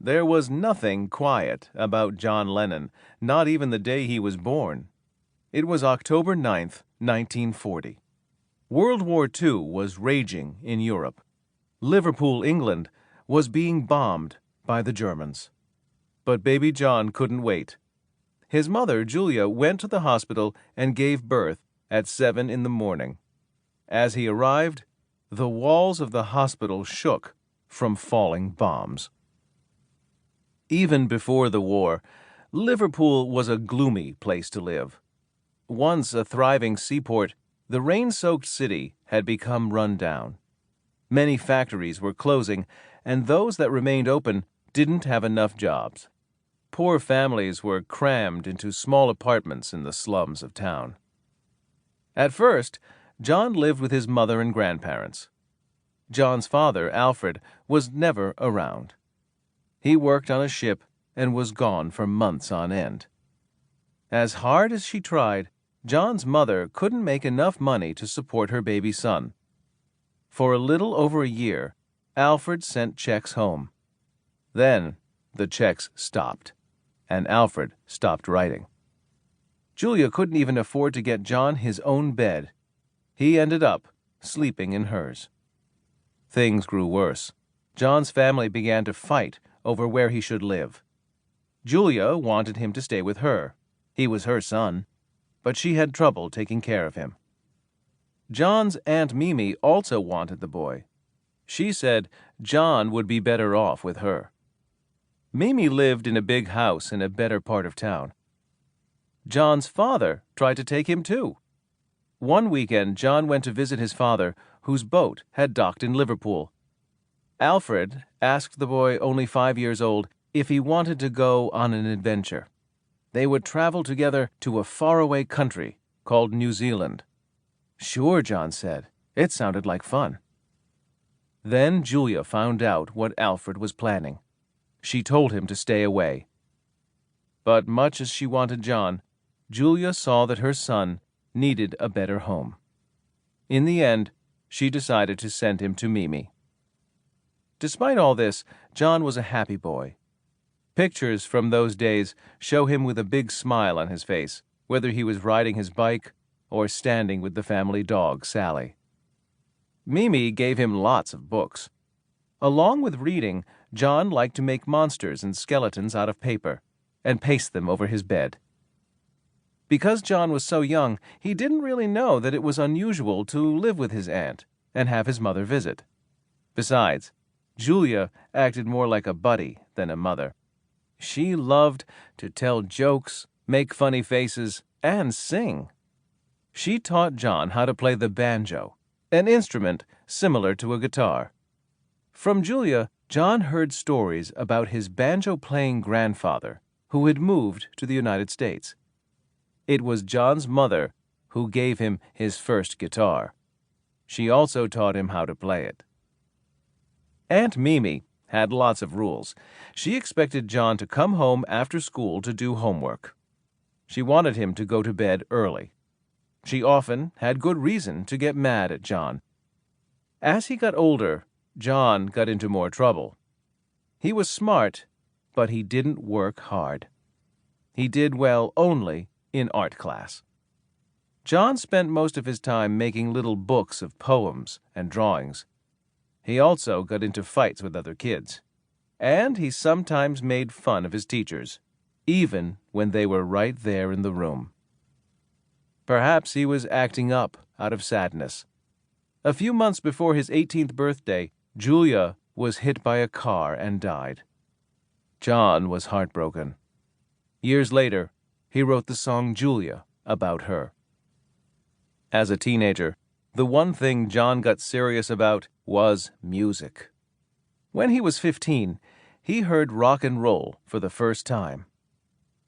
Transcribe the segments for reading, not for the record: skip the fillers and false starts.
There was nothing quiet about John Lennon, not even the day he was born. It was October 9th, 1940. World War II was raging in Europe. Liverpool, England, was being bombed by the Germans. But baby John couldn't wait. His mother, Julia, went to the hospital and gave birth at 7 in the morning. As he arrived, the walls of the hospital shook from falling bombs. Even before the war, Liverpool was a gloomy place to live. Once a thriving seaport, the rain-soaked city had become run down. Many factories were closing, and those that remained open didn't have enough jobs. Poor families were crammed into small apartments in the slums of town. At first, John lived with his mother and grandparents. John's father, Alfred, was never around. He worked on a ship and was gone for months on end. As hard as she tried, John's mother couldn't make enough money to support her baby son. For a little over a year, Alfred sent checks home. Then the checks stopped, and Alfred stopped writing. Julia couldn't even afford to get John his own bed. He ended up sleeping in hers. Things grew worse. John's family began to fight over where he should live. Julia wanted him to stay with her. He was her son, but she had trouble taking care of him. John's Aunt Mimi also wanted the boy. She said John would be better off with her. Mimi lived in a big house in a better part of town. John's father tried to take him too. One weekend, John went to visit his father, whose boat had docked in Liverpool. Alfred asked the boy, only 5 years old, if he wanted to go on an adventure. They would travel together to a faraway country called New Zealand. Sure, John said. It sounded like fun. Then Julia found out what Alfred was planning. She told him to stay away. But much as she wanted John, Julia saw that her son needed a better home. In the end, she decided to send him to Mimi. Despite all this, John was a happy boy. Pictures from those days show him with a big smile on his face, whether he was riding his bike or standing with the family dog, Sally. Mimi gave him lots of books. Along with reading, John liked to make monsters and skeletons out of paper and paste them over his bed. Because John was so young, he didn't really know that it was unusual to live with his aunt and have his mother visit. Besides, Julia acted more like a buddy than a mother. She loved to tell jokes, make funny faces, and sing. She taught John how to play the banjo, an instrument similar to a guitar. From Julia, John heard stories about his banjo-playing grandfather, who had moved to the United States. It was John's mother who gave him his first guitar. She also taught him how to play it. Aunt Mimi had lots of rules. She expected John to come home after school to do homework. She wanted him to go to bed early. She often had good reason to get mad at John. As he got older, John got into more trouble. He was smart, but he didn't work hard. He did well only in art class. John spent most of his time making little books of poems and drawings. He also got into fights with other kids, and he sometimes made fun of his teachers, even when they were right there in the room. Perhaps he was acting up out of sadness. A few months before his 18th birthday, Julia was hit by a car and died. John was heartbroken. Years later, he wrote the song Julia about her. As a teenager, the one thing John got serious about was music. When he was 15, he heard rock and roll for the first time.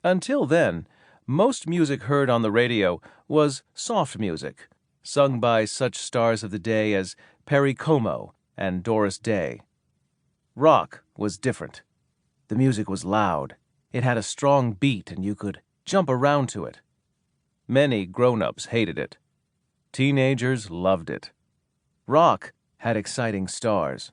Until then, most music heard on the radio was soft music, sung by such stars of the day as Pariseau and Doris Day. Rock was different. The music was loud. It had a strong beat and you could jump around to it. Many grown-ups hated it. Teenagers loved it. Rock had exciting stars.